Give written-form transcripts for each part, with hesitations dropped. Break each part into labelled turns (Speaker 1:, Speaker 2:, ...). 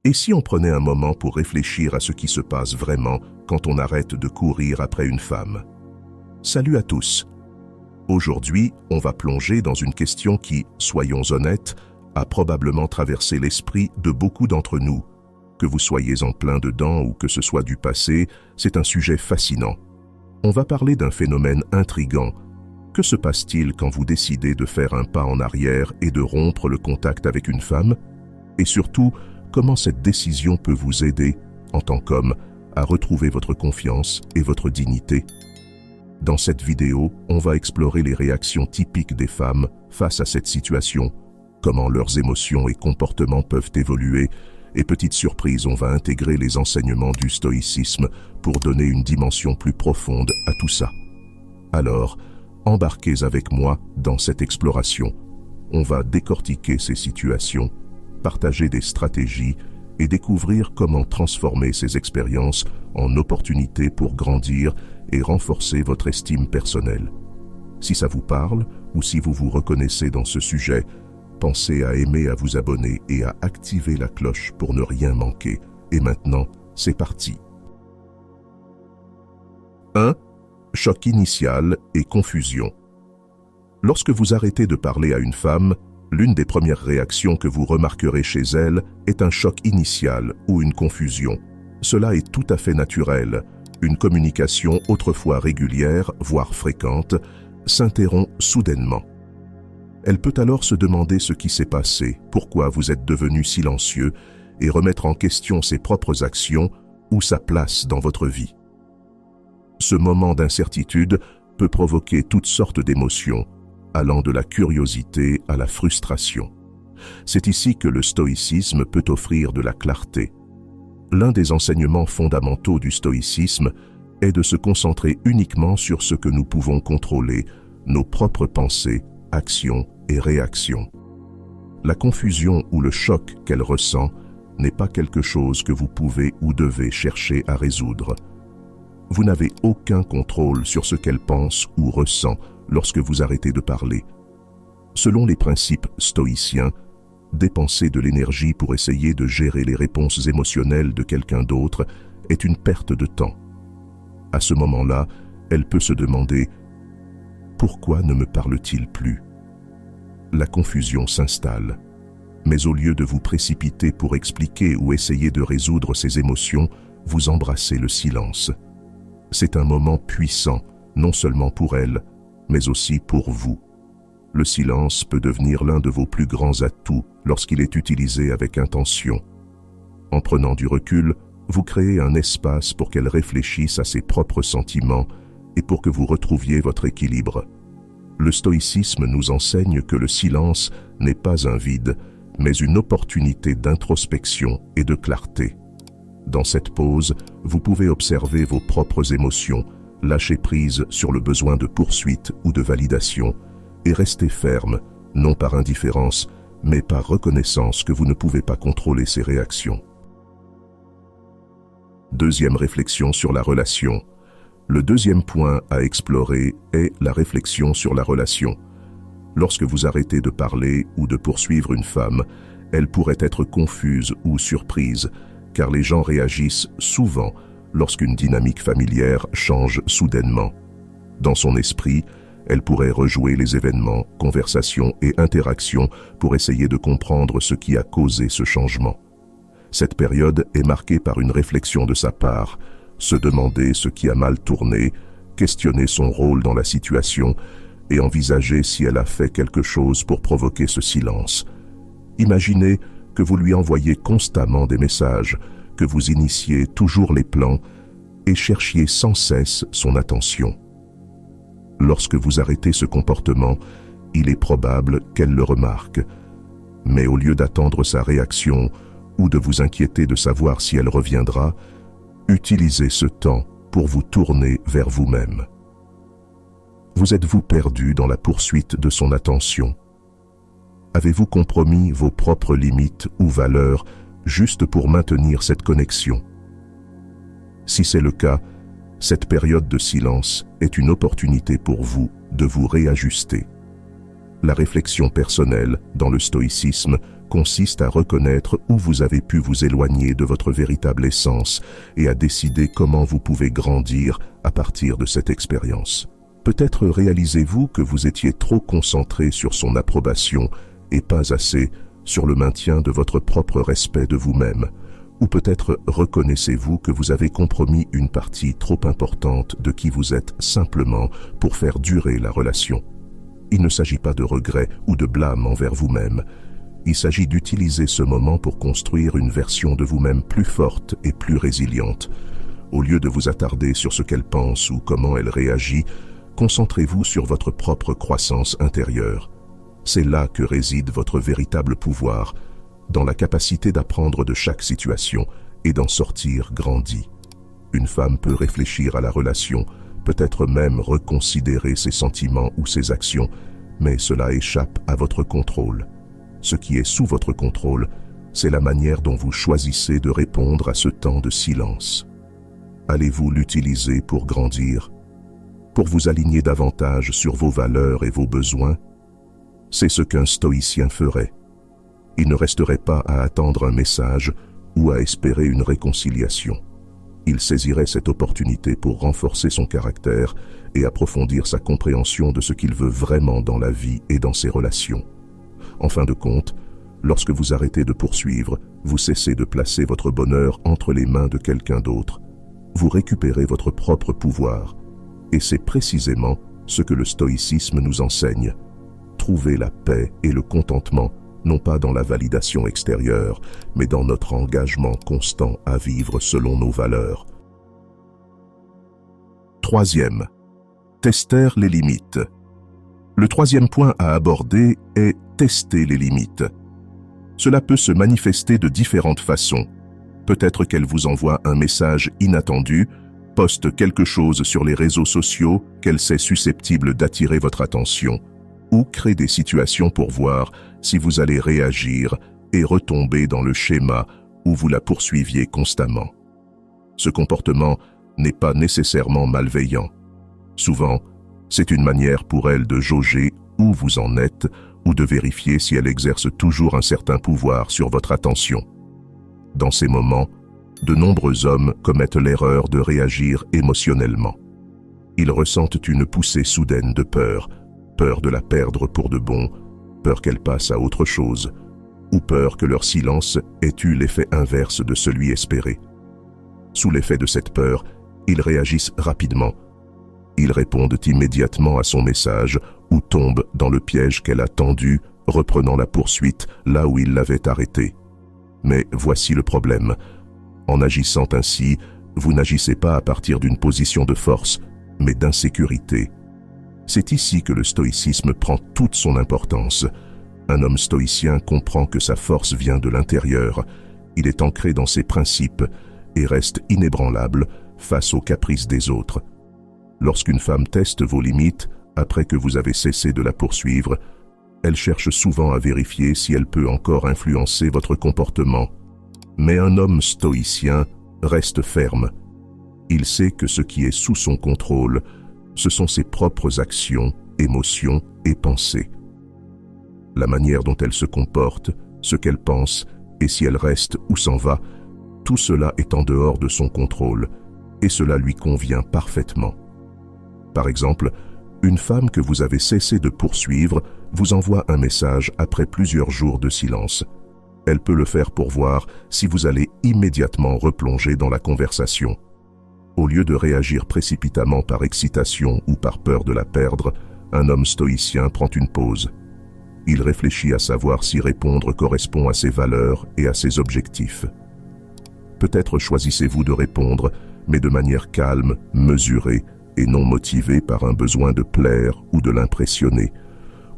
Speaker 1: Et si on prenait un moment pour réfléchir à ce qui se passe vraiment quand on arrête de courir après une femme? Salut à tous. Aujourd'hui, on va plonger dans une question qui, soyons honnêtes, a probablement traversé l'esprit de beaucoup d'entre nous. Que vous soyez en plein dedans ou que ce soit du passé, c'est un sujet fascinant. On va parler d'un phénomène intrigant. Que se passe-t-il quand vous décidez de faire un pas en arrière et de rompre le contact avec une femme? Et surtout, comment cette décision peut vous aider, en tant qu'homme, à retrouver votre confiance et votre dignité? Dans cette vidéo, on va explorer les réactions typiques des femmes face à cette situation, comment leurs émotions et comportements peuvent évoluer, et petite surprise, on va intégrer les enseignements du stoïcisme pour donner une dimension plus profonde à tout ça. Alors, embarquez avec moi dans cette exploration. On va décortiquer ces situations, partager des stratégies et découvrir comment transformer ces expériences en opportunités pour grandir et renforcer votre estime personnelle. Si ça vous parle ou si vous vous reconnaissez dans ce sujet, pensez à aimer, à vous abonner et à activer la cloche pour ne rien manquer. Et maintenant, c'est parti. 1. Choc initial et confusion. Lorsque vous arrêtez de parler à une femme, l'une des premières réactions que vous remarquerez chez elle est un choc initial ou une confusion. Cela est tout à fait naturel. Une communication autrefois régulière, voire fréquente, s'interrompt soudainement. Elle peut alors se demander ce qui s'est passé, pourquoi vous êtes devenu silencieux et remettre en question ses propres actions ou sa place dans votre vie. Ce moment d'incertitude peut provoquer toutes sortes d'émotions, allant de la curiosité à la frustration. C'est ici que le stoïcisme peut offrir de la clarté. L'un des enseignements fondamentaux du stoïcisme est de se concentrer uniquement sur ce que nous pouvons contrôler, nos propres pensées, actions et réactions. La confusion ou le choc qu'elle ressent n'est pas quelque chose que vous pouvez ou devez chercher à résoudre. Vous n'avez aucun contrôle sur ce qu'elle pense ou ressent lorsque vous arrêtez de parler. Selon les principes stoïciens, dépenser de l'énergie pour essayer de gérer les réponses émotionnelles de quelqu'un d'autre est une perte de temps. À ce moment-là, elle peut se demander « Pourquoi ne me parle-t-il plus ?» La confusion s'installe. Mais au lieu de vous précipiter pour expliquer ou essayer de résoudre ces émotions, vous embrassez le silence. C'est un moment puissant, non seulement pour elle, mais aussi pour vous. Le silence peut devenir l'un de vos plus grands atouts lorsqu'il est utilisé avec intention. En prenant du recul, vous créez un espace pour qu'elle réfléchisse à ses propres sentiments et pour que vous retrouviez votre équilibre. Le stoïcisme nous enseigne que le silence n'est pas un vide, mais une opportunité d'introspection et de clarté. Dans cette pause, vous pouvez observer vos propres émotions, lâcher prise sur le besoin de poursuite ou de validation, et rester ferme, non par indifférence, mais par reconnaissance que vous ne pouvez pas contrôler ces réactions. Deuxième réflexion sur la relation. Le deuxième point à explorer est la réflexion sur la relation. Lorsque vous arrêtez de parler ou de poursuivre une femme, elle pourrait être confuse ou surprise, car les gens réagissent souvent lorsqu'une dynamique familière change soudainement. Dans son esprit, elle pourrait rejouer les événements, conversations et interactions pour essayer de comprendre ce qui a causé ce changement. Cette période est marquée par une réflexion de sa part, se demander ce qui a mal tourné, questionner son rôle dans la situation et envisager si elle a fait quelque chose pour provoquer ce silence. Imaginez que vous lui envoyez constamment des messages, que vous initiez toujours les plans et cherchiez sans cesse son attention. Lorsque vous arrêtez ce comportement, il est probable qu'elle le remarque. Mais au lieu d'attendre sa réaction ou de vous inquiéter de savoir si elle reviendra, utilisez ce temps pour vous tourner vers vous-même. Vous êtes-vous perdu dans la poursuite de son attention? Avez-vous compromis vos propres limites ou valeurs juste pour maintenir cette connexion? Si c'est le cas, cette période de silence est une opportunité pour vous de vous réajuster. La réflexion personnelle, dans le stoïcisme, consiste à reconnaître où vous avez pu vous éloigner de votre véritable essence et à décider comment vous pouvez grandir à partir de cette expérience. Peut-être réalisez-vous que vous étiez trop concentré sur son approbation et pas assez sur le maintien de votre propre respect de vous-même. Ou peut-être reconnaissez-vous que vous avez compromis une partie trop importante de qui vous êtes simplement pour faire durer la relation. Il ne s'agit pas de regret ou de blâme envers vous-même. Il s'agit d'utiliser ce moment pour construire une version de vous-même plus forte et plus résiliente. Au lieu de vous attarder sur ce qu'elle pense ou comment elle réagit, concentrez-vous sur votre propre croissance intérieure. C'est là que réside votre véritable pouvoir, dans la capacité d'apprendre de chaque situation et d'en sortir grandi. Une femme peut réfléchir à la relation, peut-être même reconsidérer ses sentiments ou ses actions, mais cela échappe à votre contrôle. Ce qui est sous votre contrôle, c'est la manière dont vous choisissez de répondre à ce temps de silence. Allez-vous l'utiliser pour grandir, pour vous aligner davantage sur vos valeurs et vos besoins? C'est ce qu'un stoïcien ferait. Il ne resterait pas à attendre un message ou à espérer une réconciliation. Il saisirait cette opportunité pour renforcer son caractère et approfondir sa compréhension de ce qu'il veut vraiment dans la vie et dans ses relations. En fin de compte, lorsque vous arrêtez de poursuivre, vous cessez de placer votre bonheur entre les mains de quelqu'un d'autre. Vous récupérez votre propre pouvoir. Et c'est précisément ce que le stoïcisme nous enseigne. Trouver la paix et le contentement, non pas dans la validation extérieure, mais dans notre engagement constant à vivre selon nos valeurs. Troisième, tester les limites. Le troisième point à aborder est tester les limites. Cela peut se manifester de différentes façons. Peut-être qu'elle vous envoie un message inattendu, poste quelque chose sur les réseaux sociaux qu'elle sait susceptible d'attirer votre attention, ou crée des situations pour voir si vous allez réagir et retomber dans le schéma où vous la poursuiviez constamment. Ce comportement n'est pas nécessairement malveillant. Souvent, c'est une manière pour elle de jauger où vous en êtes ou de vérifier si elle exerce toujours un certain pouvoir sur votre attention. Dans ces moments, de nombreux hommes commettent l'erreur de réagir émotionnellement. Ils ressentent une poussée soudaine de peur, peur de la perdre pour de bon, peur qu'elle passe à autre chose, ou peur que leur silence ait eu l'effet inverse de celui espéré. Sous l'effet de cette peur, ils réagissent rapidement. Ils répondent immédiatement à son message ou tombent dans le piège qu'elle a tendu, reprenant la poursuite là où il l'avait arrêtée. Mais voici le problème. En agissant ainsi, vous n'agissez pas à partir d'une position de force, mais d'insécurité. C'est ici que le stoïcisme prend toute son importance. Un homme stoïcien comprend que sa force vient de l'intérieur. Il est ancré dans ses principes et reste inébranlable face aux caprices des autres. Lorsqu'une femme teste vos limites, après que vous avez cessé de la poursuivre, elle cherche souvent à vérifier si elle peut encore influencer votre comportement. Mais un homme stoïcien reste ferme. Il sait que ce qui est sous son contrôle, ce sont ses propres actions, émotions et pensées. La manière dont elle se comporte, ce qu'elle pense et si elle reste ou s'en va, tout cela est en dehors de son contrôle et cela lui convient parfaitement. Par exemple, une femme que vous avez cessé de poursuivre vous envoie un message après plusieurs jours de silence. Elle peut le faire pour voir si vous allez immédiatement replonger dans la conversation. Au lieu de réagir précipitamment par excitation ou par peur de la perdre, un homme stoïcien prend une pause. Il réfléchit à savoir si répondre correspond à ses valeurs et à ses objectifs. Peut-être choisissez-vous de répondre, mais de manière calme, mesurée, et non motivé par un besoin de plaire ou de l'impressionner.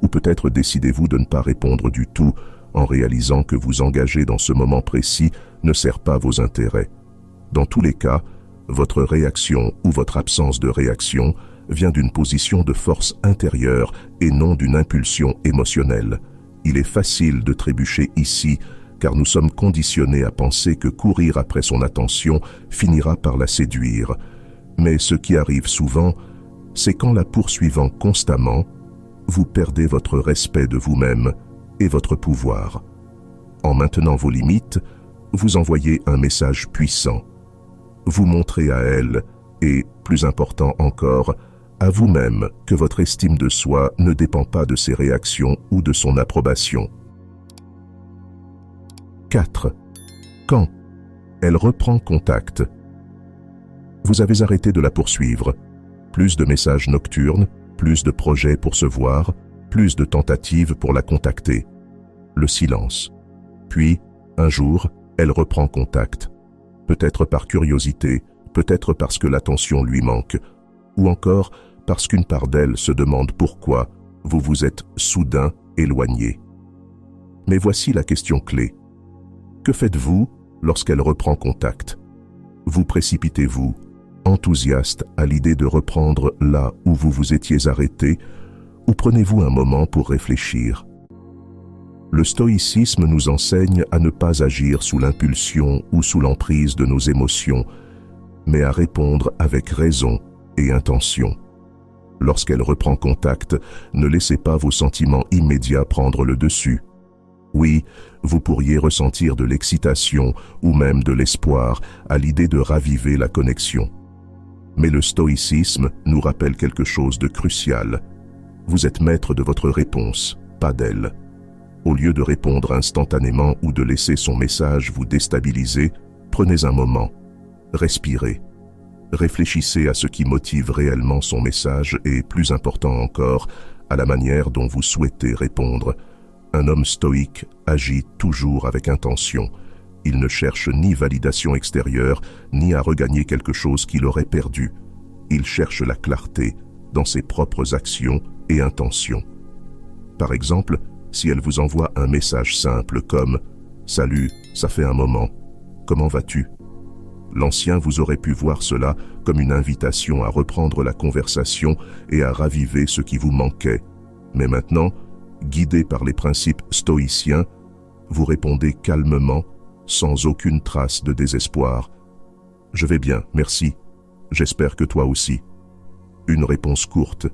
Speaker 1: Ou peut-être décidez-vous de ne pas répondre du tout en réalisant que vous engager dans ce moment précis ne sert pas vos intérêts. Dans tous les cas, votre réaction ou votre absence de réaction vient d'une position de force intérieure et non d'une impulsion émotionnelle. Il est facile de trébucher ici car nous sommes conditionnés à penser que courir après son attention finira par la séduire. Mais ce qui arrive souvent, c'est qu'en la poursuivant constamment, vous perdez votre respect de vous-même et votre pouvoir. En maintenant vos limites, vous envoyez un message puissant. Vous montrez à elle, et, plus important encore, à vous-même que votre estime de soi ne dépend pas de ses réactions ou de son approbation. 4. Quand elle reprend contact. Vous avez arrêté de la poursuivre. Plus de messages nocturnes, plus de projets pour se voir, plus de tentatives pour la contacter. Le silence. Puis, un jour, elle reprend contact. Peut-être par curiosité, peut-être parce que l'attention lui manque, ou encore parce qu'une part d'elle se demande pourquoi vous vous êtes soudain éloigné. Mais voici la question clé. Que faites-vous lorsqu'elle reprend contact? Vous précipitez-vous, enthousiaste à l'idée de reprendre là où vous vous étiez arrêté, ou prenez-vous un moment pour réfléchir? Le stoïcisme nous enseigne à ne pas agir sous l'impulsion ou sous l'emprise de nos émotions, mais à répondre avec raison et intention. Lorsqu'elle reprend contact, ne laissez pas vos sentiments immédiats prendre le dessus. Oui, vous pourriez ressentir de l'excitation ou même de l'espoir à l'idée de raviver la connexion. Mais le stoïcisme nous rappelle quelque chose de crucial. Vous êtes maître de votre réponse, pas d'elle. Au lieu de répondre instantanément ou de laisser son message vous déstabiliser, prenez un moment, respirez. Réfléchissez à ce qui motive réellement son message et, plus important encore, à la manière dont vous souhaitez répondre. Un homme stoïque agit toujours avec intention. Il ne cherche ni validation extérieure, ni à regagner quelque chose qu'il aurait perdu. Il cherche la clarté dans ses propres actions et intentions. Par exemple, si elle vous envoie un message simple comme « Salut, ça fait un moment, comment vas-tu ?» L'ancien vous aurait pu voir cela comme une invitation à reprendre la conversation et à raviver ce qui vous manquait. Mais maintenant, guidé par les principes stoïciens, vous répondez calmement, sans aucune trace de désespoir. « Je vais bien, merci. J'espère que toi aussi. » Une réponse courte,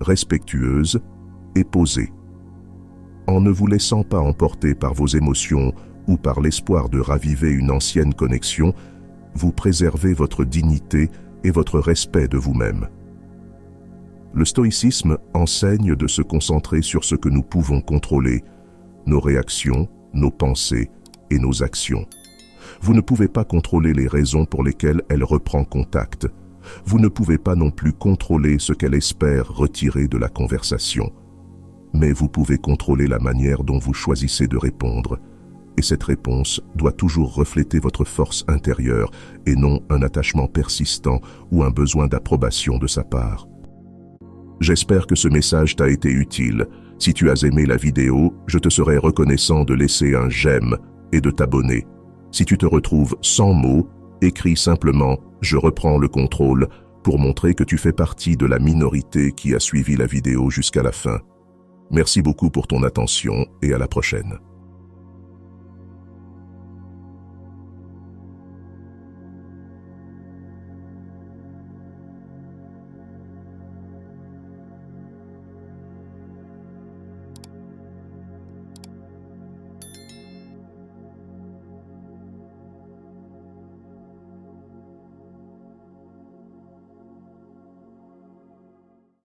Speaker 1: respectueuse et posée. En ne vous laissant pas emporter par vos émotions ou par l'espoir de raviver une ancienne connexion, vous préservez votre dignité et votre respect de vous-même. Le stoïcisme enseigne de se concentrer sur ce que nous pouvons contrôler, nos réactions, nos pensées et nos actions. Vous ne pouvez pas contrôler les raisons pour lesquelles elle reprend contact. Vous ne pouvez pas non plus contrôler ce qu'elle espère retirer de la conversation. Mais vous pouvez contrôler la manière dont vous choisissez de répondre. Et cette réponse doit toujours refléter votre force intérieure et non un attachement persistant ou un besoin d'approbation de sa part. J'espère que ce message t'a été utile. Si tu as aimé la vidéo, je te serai reconnaissant de laisser un j'aime et de t'abonner. Si tu te retrouves sans mots, écris simplement « Je reprends le contrôle » pour montrer que tu fais partie de la minorité qui a suivi la vidéo jusqu'à la fin. Merci beaucoup pour ton attention et à la prochaine.